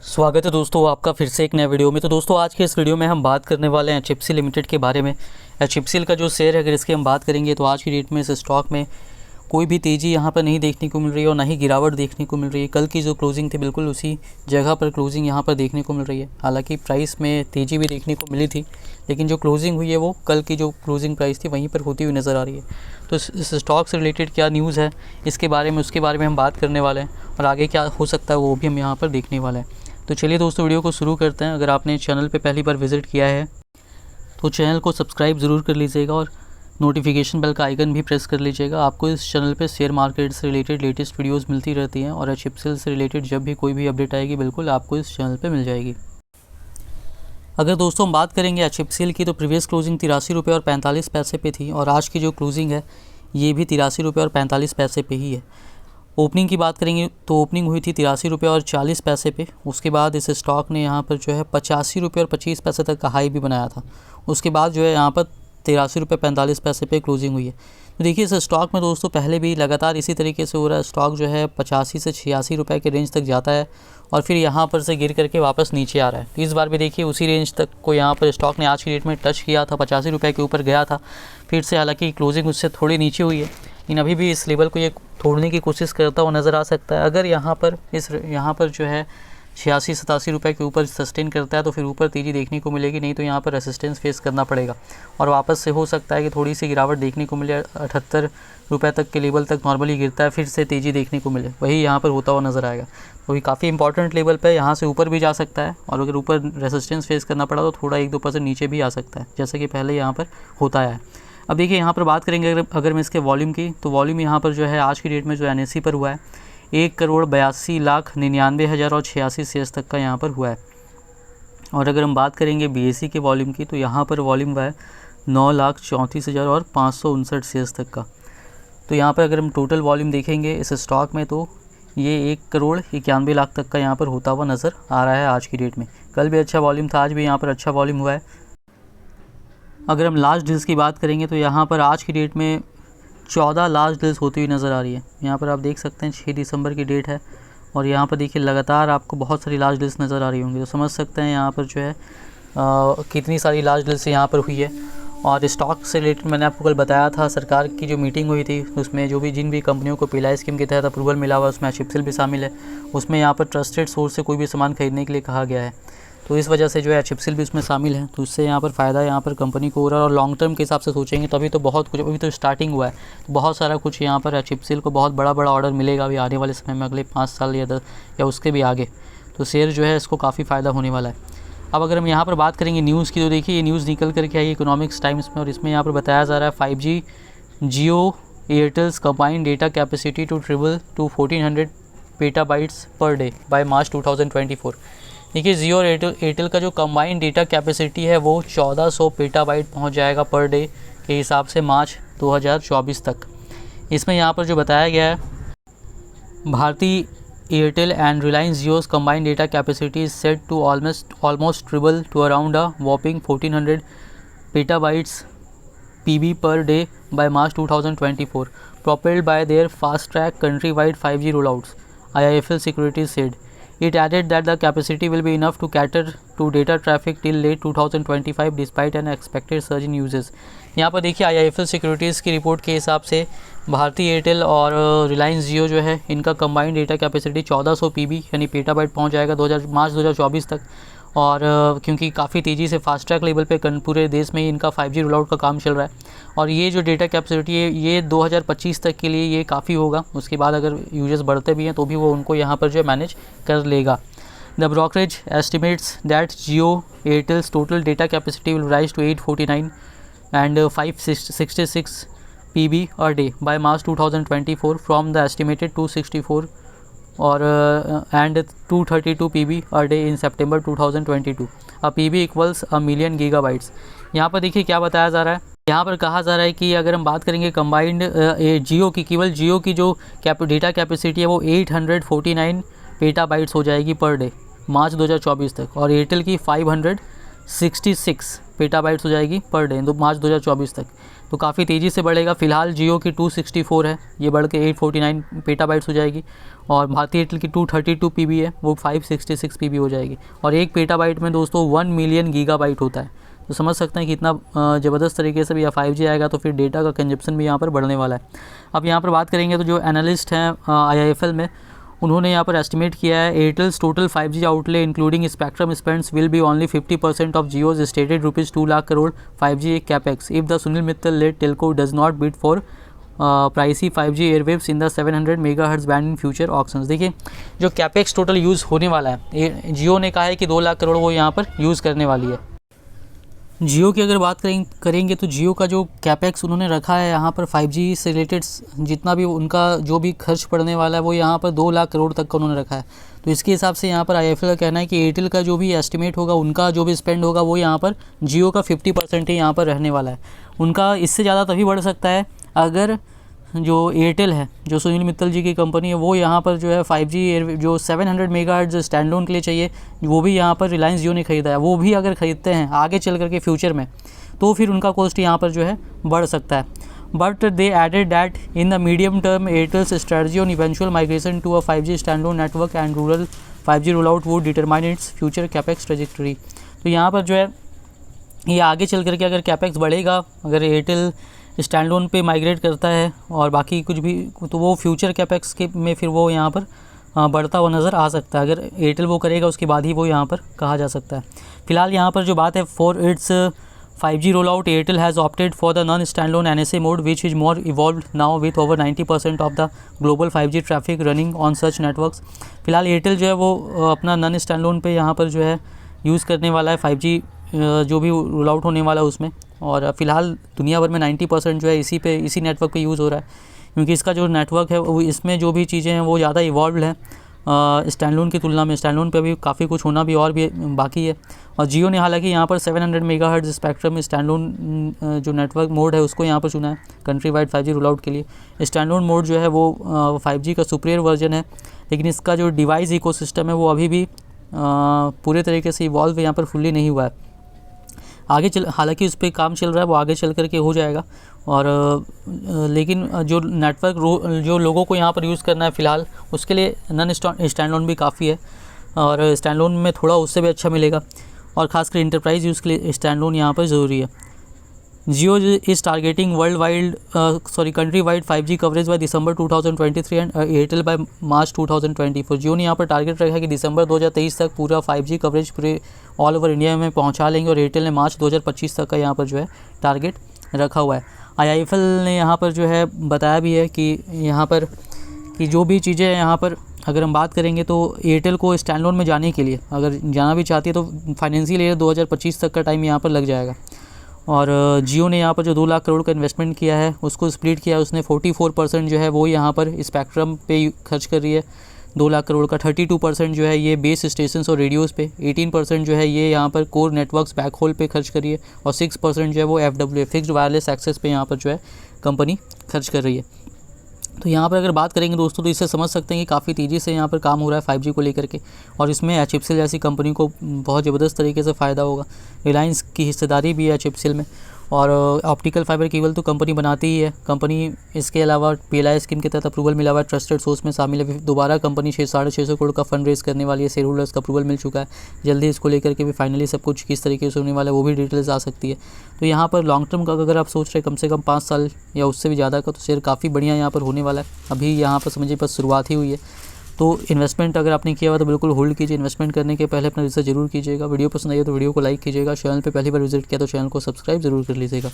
स्वागत है दोस्तों आपका फिर से एक नए वीडियो में। तो दोस्तों आज के इस वीडियो में हम बात करने वाले हैं एचएफसीएल लिमिटेड के बारे में। एचएफसीएल का जो शेयर है अगर इसकी हम बात करेंगे तो आज की डेट में इस स्टॉक में कोई भी तेज़ी यहाँ पर नहीं देखने को मिल रही है और ना ही गिरावट देखने को मिल रही है। कल की जो क्लोजिंग थी बिल्कुल उसी जगह पर क्लोजिंग यहाँ पर देखने को मिल रही है। हालांकि प्राइस में तेज़ी भी देखने को मिली थी, लेकिन जो क्लोजिंग हुई है वो कल की जो क्लोजिंग प्राइस थी वहीं पर होती हुई नज़र आ रही है। तो इस स्टॉक से रिलेटेड क्या न्यूज़ है इसके बारे में उसके बारे में हम बात करने वाले हैं और आगे क्या हो सकता है वो भी हम यहाँ पर देखने वाले हैं। तो चलिए दोस्तों वीडियो को शुरू करते हैं। अगर आपने चैनल पे पहली बार विज़िट किया है तो चैनल को सब्सक्राइब ज़रूर कर लीजिएगा और नोटिफिकेशन बेल का आइकन भी प्रेस कर लीजिएगा। आपको इस चैनल पे शेयर मार्केट से रिलेटेड लेटेस्ट वीडियोस मिलती रहती हैं और एचएफसीएल से रिलेटेड जब भी कोई भी अपडेट आएगी बिल्कुल आपको इस चैनल पे मिल जाएगी। अगर दोस्तों हम बात करेंगे एचएफसीएल की तो प्रीवियस क्लोजिंग 83 रुपये और 45 पैसे पे थी और आज की जो क्लोजिंग है ये भी 83 रुपये और 45 पैसे पे ही है। ओपनिंग की बात करेंगे तो ओपनिंग हुई थी 83 रुपये और 40 पैसे पे। उसके बाद इस स्टॉक ने यहाँ पर जो है 85 रुपये और 25 पैसे तक का हाई भी बनाया था। उसके बाद जो है यहाँ पर 83 रुपये 45 पैसे पे क्लोजिंग हुई है। तो देखिए इस स्टॉक में दोस्तों पहले भी लगातार इसी तरीके से हो रहा है। स्टॉक जो है 85 से 86 रुपये के रेंज तक जाता है और फिर यहाँ पर से गिर करके वापस नीचे आ रहा है। तो इस बार भी देखिए उसी रेंज तक को यहाँ पर स्टॉक ने आज की डेट में टच किया था, 85 रुपये के ऊपर गया था। फिर से हालांकि क्लोजिंग उससे थोड़ी नीचे हुई है, लेकिन अभी भी इस लेवल को ये तोड़ने की कोशिश करता हुआ नज़र आ सकता है। अगर यहाँ पर जो है 86-87 रुपये के ऊपर सस्टेन करता है तो फिर ऊपर तेज़ी देखने को मिलेगी, नहीं तो यहाँ पर रेसिस्टेंस फेस करना पड़ेगा और वापस से हो सकता है कि थोड़ी सी गिरावट देखने को मिले। 78 रुपये तक के लेवल तक नॉर्मली गिरता है, फिर से तेज़ी देखने को मिले, वही यहाँ पर होता हुआ नज़र आएगा। तो ये काफ़ी इंपॉर्टेंट लेवल पे यहाँ से ऊपर भी जा सकता है और अगर ऊपर रेसिस्टेंस फेस करना पड़ा तो थोड़ा 1-2% नीचे भी आ सकता है, जैसा कि पहले यहाँ पर होता है। अब देखिए यहाँ पर बात करेंगे अगर मैं इसके वॉल्यूम की तो वॉल्यूम यहाँ पर जो है आज की डेट में जो एनएसई पर हुआ है 1,82,99,000 और 86 शेयर्स तक का यहाँ पर हुआ है। और अगर हम बात करेंगे बीएसई के वॉल्यूम की तो यहाँ पर वॉल्यूम हुआ है 9,34,000 और 559 शेयर्स तक का। तो यहाँ पर अगर हम टोटल वॉल्यूम देखेंगे इस स्टॉक में तो ये 1,91,00,000 तक का यहाँ पर होता हुआ नज़र आ रहा है आज की डेट में। कल भी अच्छा वॉल्यूम था, आज भी यहाँ पर अच्छा वॉल्यूम हुआ है। अगर हम लार्ज डील्स की बात करेंगे तो यहाँ पर आज की डेट में 14 लार्ज डील्स होती हुई नज़र आ रही है। यहाँ पर आप देख सकते हैं 6 दिसंबर की डेट है और यहाँ पर देखिए लगातार आपको बहुत सारी लार्ज डील्स नज़र आ रही होंगी। तो समझ सकते हैं यहाँ पर जो है कितनी सारी लार्ज डील्स यहाँ पर हुई है। और स्टॉक से रिलेटेड मैंने आपको कल बताया था, सरकार की जो मीटिंग हुई थी उसमें जो भी जिन भी कंपनियों को पीएलआई स्कीम के तहत अप्रूवल मिला हुआ उसमें एचएफसीएल भी शामिल है। उसमें यहाँ पर ट्रस्टेड सोर्स से कोई भी सामान खरीदने के लिए कहा गया है, तो इस वजह से जो है एचएफसीएल भी उसमें शामिल है। तो इससे यहाँ पर फ़ायदा यहाँ पर कंपनी को हो रहा है और लॉन्ग टर्म के हिसाब से सोचेंगे तो अभी तो बहुत कुछ, अभी तो स्टार्टिंग हुआ है, तो बहुत सारा कुछ यहाँ पर एचएफसीएल को बहुत बड़ा ऑर्डर मिलेगा अभी आने वाले समय में, अगले 5 साल या 10 या उसके भी आगे। तो शेयर जो है इसको काफ़ी फ़ायदा होने वाला है। अब अगर हम यहाँ पर बात करेंगे न्यूज़ की तो देखिए ये न्यूज़ निकल करके आई इकोनॉमिक्स टाइम्स में और इसमें यहाँ पर बताया जा रहा है 5G Jio Airtel's combined data capacity to triple to 1400 petabytes per day by March 2024। देखिए जियो और एयरटेल का जो कंबाइंड डेटा कैपेसिटी है वो 1400 पेटाबाइट पहुंच जाएगा पर डे के हिसाब से मार्च 2024 तक। इसमें यहाँ पर जो बताया गया है Bharti Airtel and Reliance Jio's combined data capacity is set to almost triple to around a whopping 1400 petabytes PB per day by March 2024, propelled by their fast-track countrywide 5G rollouts, IIFL Securities said. It added that the capacity will be enough to cater to data traffic till late 2025 despite an expected surge in users. यहाँ पर देखिए IIFL securities की report के हिसाब से Bharti Airtel और रिलायंस जियो जो है इनका कंबाइंड डेटा कैपेसिटी 1400 PB यानी पेटाबाइट पहुँच जाएगा मार्च 2024 तक। और क्योंकि काफ़ी तेज़ी से फास्ट ट्रैक लेवल पे पूरे देश में ही इनका 5G रोल आउट का काम चल रहा है और ये जो डेटा कैपेसिटी है ये 2025 तक के लिए ये काफ़ी होगा। उसके बाद अगर यूजर्स बढ़ते भी हैं तो भी वो उनको यहाँ पर जो मैनेज कर लेगा। The brokerage estimates that Jio Airtel's total data capacity will rise to 849 and 566 PB a day by March 2024 from the estimated 264 और and 232 PB a day in September 2022. A PB equals a million gigabytes. यहाँ पर देखिए क्या बताया जा रहा है, यहाँ पर कहा जा रहा है कि अगर हम बात करेंगे कंबाइंड जियो की, केवल जियो की जो डेटा कैपेसिटी है वो 849 पेटाबाइट्स हो जाएगी पर डे मार्च 2024 तक और एयरटेल की 566 पेटाबाइट्स हो जाएगी पर डे मार्च 2024 तक। तो काफ़ी तेज़ी से बढ़ेगा। फ़िलहाल जियो की 264 है, ये बढ़ के 849 पेटाबाइट्स हो जाएगी। और भारती एयरटेल की 232 पीबी है, वो 566 पीबी हो जाएगी। और 1 पेटाबाइट में दोस्तों 1 मिलियन गीगाबाइट होता है। तो समझ सकते हैं कि इतना ज़बरदस्त तरीके से भी या 5G आएगा तो फिर डेटा का कंजप्शन भी यहाँ पर बढ़ने वाला है। अब यहाँ पर बात करेंगे तो जो एनालिस्ट हैं IIFL में, उन्होंने यहाँ पर एस्टिमेट किया है Airtel's total 5G outlay including spectrum spends will be only 50% of Jio's stated ₹2 lakh crore 5G capex if the Sunil Mittal led telco does not bid for pricey 5G airwaves in the 700 megahertz band in future auctions. देखिए जो capex total use होने वाला है, जियो ने कहा है कि 2 लाख करोड़ वो यहाँ पर यूज़ करने वाली है। जियो की अगर बात करेंगे तो जियो का जो कैपेक्स उन्होंने रखा है यहाँ पर 5G से रिलेटेड जितना भी उनका जो भी खर्च पड़ने वाला है वो यहाँ पर 2 लाख करोड़ तक का उन्होंने रखा है। तो इसके हिसाब से यहाँ पर IIFL का कहना है कि एयरटेल का जो भी एस्टिमेट होगा, उनका जो भी स्पेंड होगा वो यहाँ पर जियो का 50% ही यहाँ पर रहने वाला है। उनका इससे ज़्यादा तभी बढ़ सकता है अगर जो एयरटेल है, जो सुनील मित्तल जी की कंपनी है, वो यहाँ पर जो है 5G जो 700 मेगाहर्ट्ज स्टैंडलोन के लिए चाहिए, वो भी यहाँ पर रिलायंस जियो ने ख़रीदा है। वो भी अगर ख़रीदते हैं आगे चल करके फ्यूचर में, तो फिर उनका कॉस्ट यहाँ पर जो है बढ़ सकता है। But they added that in the medium term Airtel's strategy on eventual migration to a 5G standalone network and rural 5G roll out would determine its future capex trajectory. तो यहाँ पर जो है ये आगे चल करके अगर कैपेक्स बढ़ेगा, अगर एयरटेल स्टैंडलोन पे माइग्रेट करता है और बाकी कुछ भी, तो वो फ्यूचर कैपेक्स के में फिर वो यहाँ पर बढ़ता हुआ नज़र आ सकता है। अगर एयरटेल वो करेगा उसके बाद ही वो यहाँ पर कहा जा सकता है। फिलहाल यहाँ पर जो बात है for its 5G roll out Airtel has opted for the non standalone NSA mode which is more evolve now with over 90% of the global 5G traffic running on such networks. फिलहाल एयरटेल जो है वो अपना non standalone पे यहाँ पर जो है यूज़ करने वाला है 5G जो भी रोल आउट होने वाला है उसमें। और फिलहाल दुनिया भर में 90% जो है इसी नेटवर्क पे यूज़ हो रहा है, क्योंकि इसका जो नेटवर्क है वो इसमें जो भी चीज़ें हैं वो ज़्यादा इवॉल्व्ड है स्टैंडलोन की तुलना में। स्टैंडलोन पे भी काफ़ी कुछ होना भी और भी बाकी है। और जियो ने हालांकि यहाँ पर 700 मेगाहर्ट्ज स्पेक्ट्रम स्टैंडलोन जो नेटवर्क मोड है उसको यहाँ पर चुना है country wide 5G roll out के लिए। स्टैंडलोन मोड जो है वो 5G का सुपीरियर वर्जन है, लेकिन इसका जो डिवाइस इकोसिस्टम है वो अभी भी पूरे तरीके से इवॉल्व यहाँ पर फुल्ली नहीं हुआ है। आगे चल हालांकि उस पर काम चल रहा है, वो आगे चल करके हो जाएगा। और लेकिन जो नेटवर्क जो लोगों को यहाँ पर यूज़ करना है फ़िलहाल, उसके लिए नॉन स्टैंडलोन भी काफ़ी है और स्टैंडलोन में थोड़ा उससे भी अच्छा मिलेगा। और ख़ासकर इंटरप्राइज यूज़ के लिए स्टैंडलोन यहाँ पर ज़रूरी है। Jio is targeting country wide 5G coverage by December 2023 and Airtel by March 2024। Jio ने यहाँ पर टारगेट रखा है कि दिसंबर 2023 तक पूरा 5G कवरेज पूरे ऑल ओवर इंडिया में पहुँचा लेंगे, और एयरटेल ने मार्च 2025 तक का यहाँ पर जो है टारगेट रखा हुआ है। IIFL ने यहाँ पर जो है बताया भी है कि यहाँ पर कि जो भी चीज़ें यहाँ पर अगर हम बात करेंगे तो एयरटेल को स्टैंडलोन में जाने के लिए अगर जाना भी चाहती है तो फाइनेंशियल ईयर 2025 तक का टाइम यहाँ पर लग जाएगा। और जियो ने यहाँ पर जो 2 लाख करोड़ का इन्वेस्टमेंट किया है उसको स्प्लिट किया है उसने। 44% जो है वो यहाँ पर स्पेक्ट्रम पे खर्च कर रही है 2 लाख करोड़ का। 32% जो है ये बेस स्टेशन और रेडियोज़ पे, 18% जो है ये यहाँ पर कोर नेटवर्क्स बैकहोल पे खर्च कर रही है, और 6% जो है वो FWA फिक्स्ड वायरलेस एक्सेस पे यहाँ पर जो है कंपनी खर्च कर रही है। तो यहाँ पर अगर बात करेंगे दोस्तों तो इससे समझ सकते हैं कि काफ़ी तेज़ी से यहाँ पर काम हो रहा है 5G को लेकर के, और इसमें HFCL जैसी कंपनी को बहुत ज़बरदस्त तरीके से फ़ायदा होगा। रिलायंस की हिस्सेदारी भी है HFCL में, और ऑप्टिकल फाइबर केबल तो कंपनी बनाती ही है। कंपनी इसके अलावा PLI स्कीम के तहत अप्रूवल मिला हुआ है, ट्रस्टेड सोर्स में शामिल है। दोबारा कंपनी 650 करोड़ का फंड रेज करने वाली है, शेयर होल्डर्स का अप्रूवल मिल चुका है। जल्दी इसको लेकर के भी फाइनली सब कुछ किस तरीके से होने वाला है वो भी डिटेल्स आ सकती है। तो यहाँ पर लॉन्ग टर्म का अगर आप सोच रहे कम से कम 5 साल या उससे भी ज़्यादा का, तो शेयर काफ़ी बढ़िया यहाँ पर होने वाला है। अभी यहाँ पर समझिए बस शुरुआत ही हुई है। तो इन्वेस्टमेंट अगर आपने किया हुआ तो बिल्कुल होल्ड कीजिए। इन्वेस्टमेंट करने के पहले अपना रिसर्च जरूर कीजिएगा। वीडियो पसंद आई तो वीडियो को लाइक कीजिएगा। चैनल पे पहली बार विजिट किया तो चैनल को सब्सक्राइब जरूर कर लीजिएगा।